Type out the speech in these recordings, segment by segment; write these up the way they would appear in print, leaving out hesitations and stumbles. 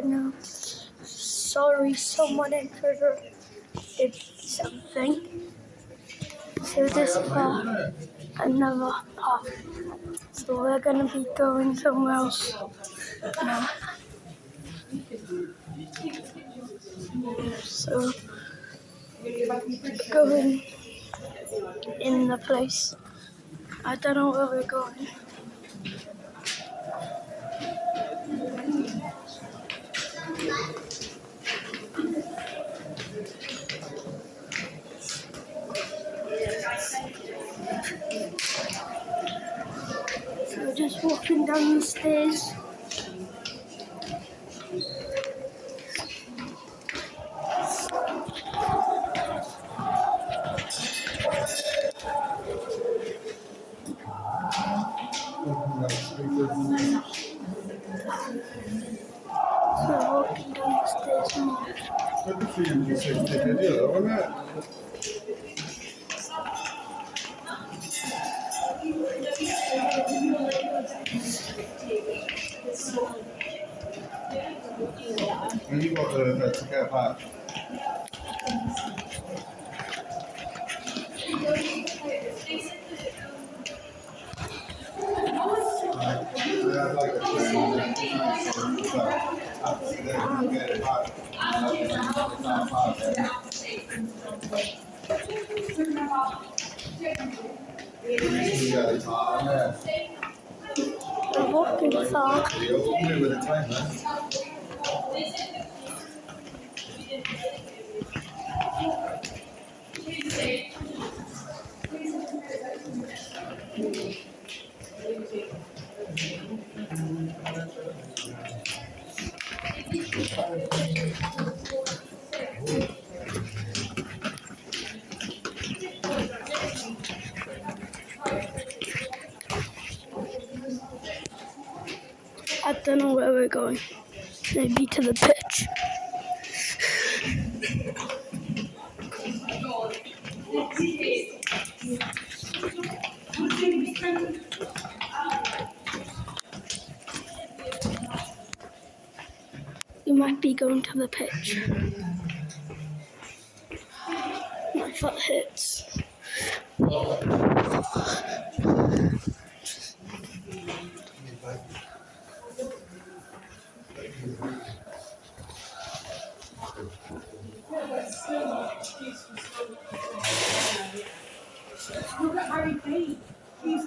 right now. Sorry, someone interrupted something. So this part, another part. So we're gonna be going somewhere else now. So going in the place. I don't know where we're going. So we're just walking down the stairs. So we're walking down the stairs more. Have you got the ticket back? We're walking far. I don't know where we're going. Maybe to the pitch. We might be going to the pitch. My foot hurts. Look at Harry Kane. He's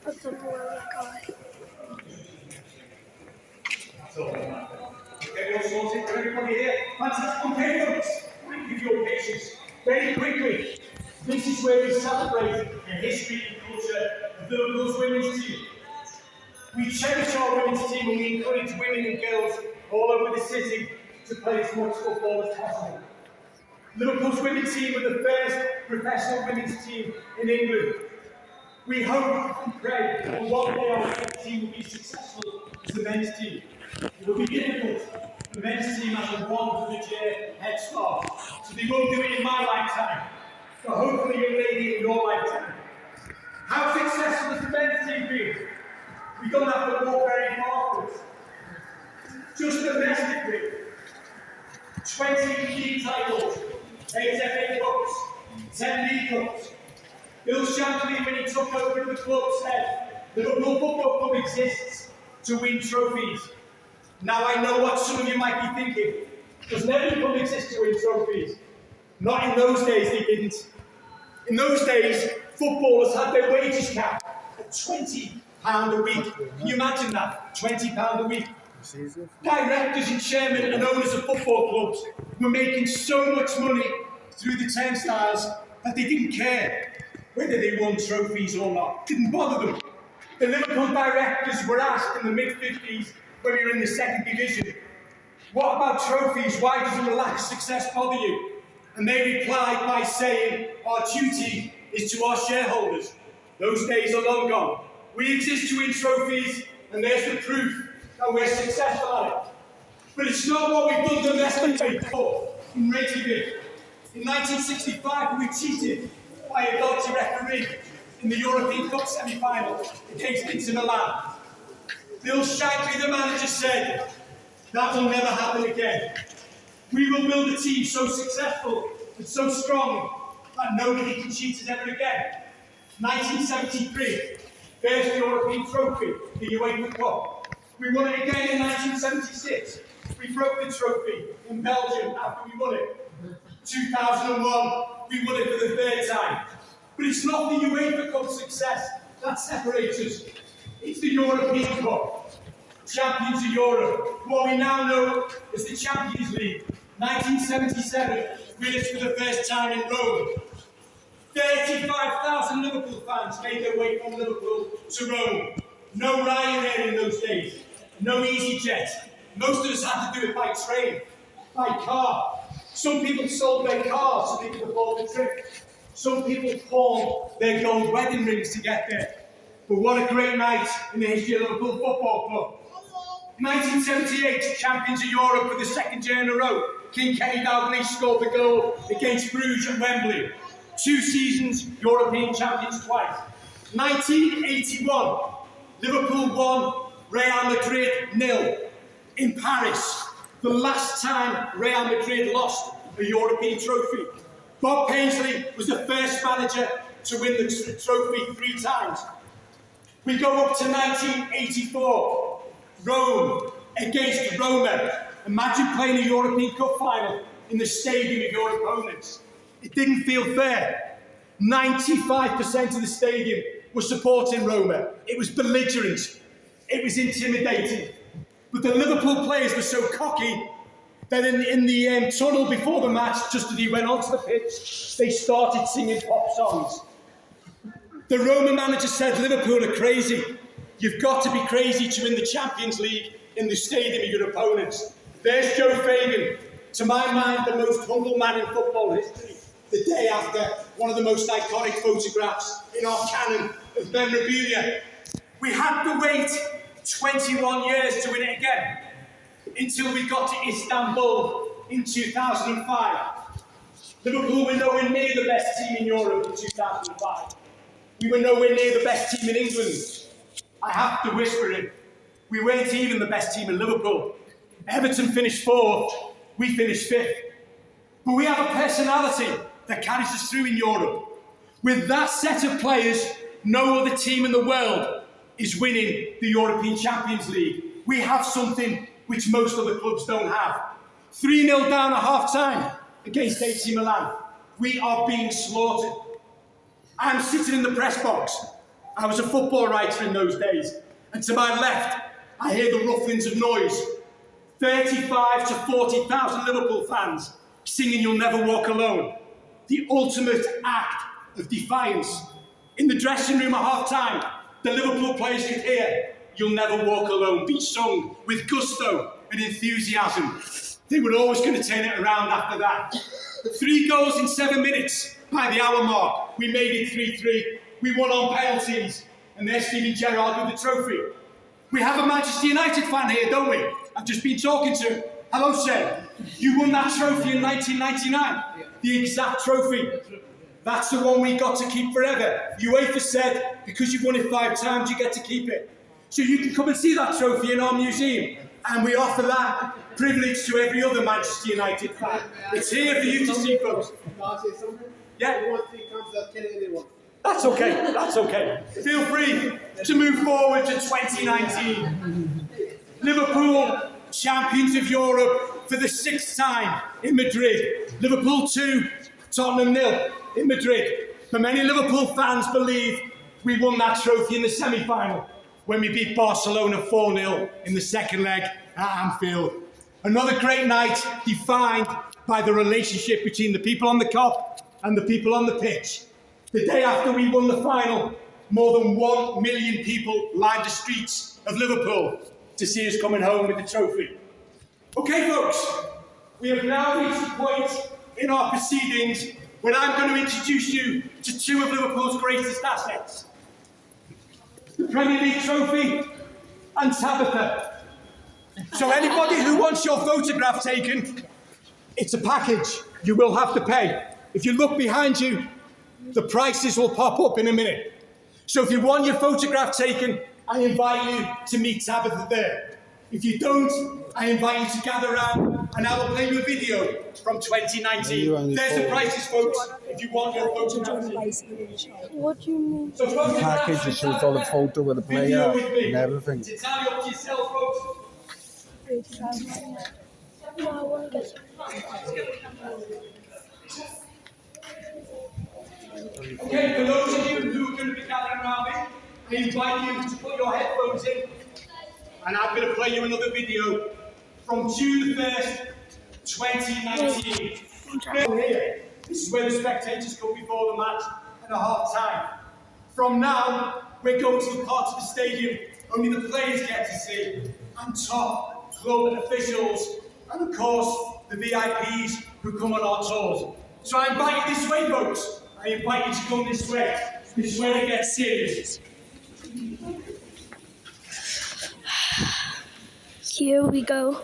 I don't know where we're going. Everyone sorted for everybody here. Fantastic. Okay, folks. Thank you for your patience. Very quickly, this is where we celebrate the history and culture of Liverpool's women's team. We cherish our women's team and we encourage women and girls all over the city to play as much football as possible. Liverpool's women's team were the first professional women's team in England. We hope and pray that one day our women's team will be successful as the men's team. It will be difficult. The men's team has a 100-year head start, so they won't do it in my lifetime. But hopefully you'll make it in your lifetime. How successful has the men's team been? We don't have to walk very far for it. Just domestically, 20 league titles, 8 FA Cups, 10 League Cups. Bill Shankly, when he took over the club, said, the Liverpool Football Club exists to win trophies. Now I know what some of you might be thinking. Does every club exist to win trophies? Not in those days, they didn't. In those days, footballers had their wages capped at £20 a week. Can you imagine that? £20 a week. Directors and chairmen and owners of football clubs were making so much money through the turnstiles that they didn't care whether they won trophies or not. Didn't bother them. The Liverpool directors were asked in the mid-50s when we were in the second division, what about trophies? Why doesn't the lack of success bother you? And they replied by saying, our duty is to our shareholders. Those days are long gone. We exist to win trophies, and there's the proof that we're successful at it. But it's not what we've done domestically before. In Reykjavik, in 1965, we were cheated by a dodgy referee. in the European Cup semi-final against Inter Milan. Bill Shankly, the manager, said, that will never happen again. We will build a team so successful and so strong that nobody can cheat us ever again. 1973, first European trophy, the UEFA Cup. We won it again in 1976. We broke the trophy in Belgium after we won it. 2001, we won it for the third time. But it's not the UEFA Cup success that separates us. It's the European Cup. Champions of Europe, what we now know as the Champions League. 1977, winners for the first time in Rome. 35,000 Liverpool fans made their way from Liverpool to Rome. No Ryanair in those days, no EasyJet. Most of us had to do it by train, by car. Some people sold their cars so they could afford the trip. Some people pawned their gold wedding rings to get there. But what a great night in the history of Liverpool Football Club. 1978, champions of Europe for the second year in a row. King Kenny Dalglish scored the goal against Bruges at Wembley. 2 seasons, European champions twice. 1981, Liverpool won, Real Madrid 0 in Paris. The last time Real Madrid lost a European trophy. Bob Paisley was the first manager to win the trophy 3 times. We go up to 1984, Rome against Roma. Imagine playing a European Cup final in the stadium of your opponents. It didn't feel fair. 95% of the stadium was supporting Roma. It was belligerent. It was intimidating. But the Liverpool players were so cocky that in the tunnel before the match, just as he went onto the pitch, they started singing pop songs. The Roma manager said, Liverpool are crazy. You've got to be crazy to win the Champions League in the stadium of your opponents. There's Joe Fagan, to my mind, the most humble man in football history. The day after one of the most iconic photographs in our canon of memorabilia. We had to wait 21 years to win it again, until we got to Istanbul in 2005. Liverpool were nowhere near the best team in Europe in 2005. We were nowhere near the best team in England. I have to whisper it. We weren't even the best team in Liverpool. Everton finished 4th, we finished 5th. But we have a personality that carries us through in Europe. With that set of players, no other team in the world is winning the European Champions League. We have something which most other clubs don't have. 3-0 down at half-time against AC Milan. We are being slaughtered. I'm sitting in the press box. I was a football writer in those days. And to my left, I hear the rufflings of noise. 35 to 40,000 Liverpool fans singing You'll Never Walk Alone. The ultimate act of defiance. In the dressing room at half-time, the Liverpool players could hear You'll Never Walk Alone be sung with gusto and enthusiasm. They were always going to turn it around after that. 3 goals in 7 minutes by the hour mark. We made it 3-3. We won on penalties. And there's Steven Gerrard with the trophy. We have a Manchester United fan here, don't we? I've just been talking to him. Hello, sir. You won that trophy in 1999. The exact trophy. That's the one we got to keep forever. UEFA said, because you've won it 5 times, you get to keep it. So you can come and see that trophy in our museum. And we offer that privilege to every other Manchester United fan. It's here for you to see, folks. Yeah? That's okay, that's okay. Feel free to move forward to 2019. Liverpool, champions of Europe for the 6th time in Madrid. Liverpool 2, Tottenham 0 in Madrid. But many Liverpool fans believe we won that trophy in the semi-final when we beat Barcelona 4-0 in the second leg at Anfield. Another great night defined by the relationship between the people on the Kop and the people on the pitch. The day after we won the final, more than 1 million people lined the streets of Liverpool to see us coming home with the trophy. Okay, folks, we have now reached the point in our proceedings when I'm going to introduce you to 2 of Liverpool's greatest assets. The Premier League trophy and Tabitha. So anybody who wants your photograph taken, it's a package. You will have to pay. If you look behind you, the prices will pop up in a minute. So if you want your photograph taken, I invite you to meet Tabitha there. If you don't, I invite you to gather around and I will play you a video from 2019. There's the prices, folks, if you want your photograph taken. What do you mean? So photograph Package just shows all the photo with the player and everything. It's entirely up to yourself, folks. No, I want to get some. Okay, for those of you who are going to be gathering around me, I invite you to put your headphones in, and I'm going to play you another video from June the 1st, 2019. Here, this is where the spectators come before the match at a half time. From now, we're going to the part of the stadium only the players get to see, and top club officials, and of course, the VIPs who come on our tours. So I invite you this way, folks. I invite you to come this way. This is where it gets serious. Here we go.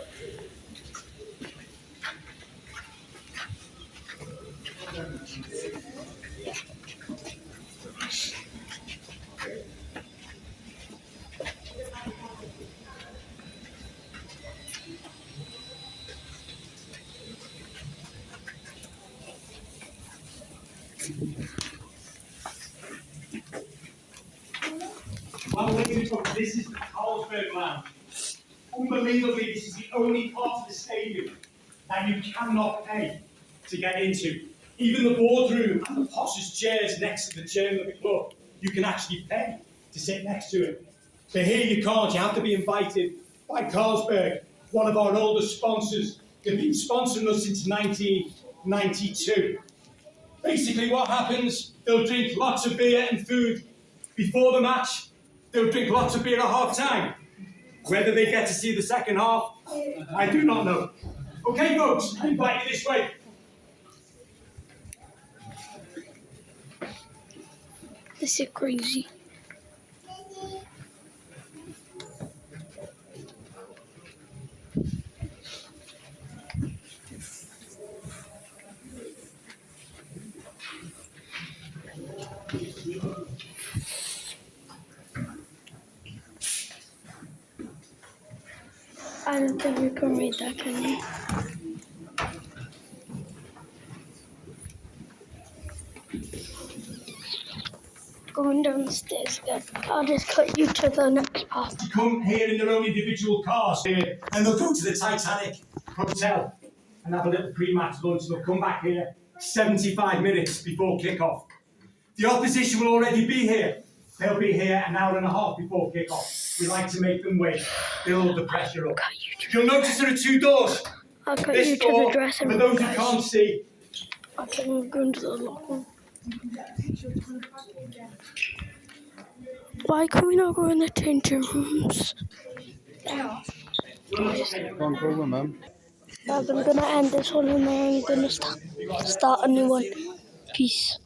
Well, ladies and gentlemen, this is the Carlsberg Lounge. Unbelievably, this is the only part of the stadium that you cannot pay to get into. Even the boardroom and the poshest chairs next to the chairman of the club, you can actually pay to sit next to him. But here you can't. You have to be invited by Carlsberg, one of our oldest sponsors. They've been sponsoring us since 1992. Basically, what happens, they'll drink lots of beer and food before the match. They'll drink lots of beer at half time. Whether they get to see the second half, I do not know. Okay, folks, I invite you this way. This is crazy. I don't think we can read that, can we? Going down the stairs again. I'll just cut you to the next part. To come here in their own individual cars here, and they'll go to the Titanic Hotel and have a little pre-match lunch. They'll come back here 75 minutes before kick-off. The opposition will already be here. They'll be here an hour and a half before kick-off. We like to make them wait, build the pressure up. You'll notice there are two doors. I'll cut This you to door, the dressing for room, those who guys. can't see, I think we're going to the locker room. Why can we not go in the changing rooms? Go on, go on, man. Guys, I'm gonna end this one and then I'm gonna start a new one. Peace.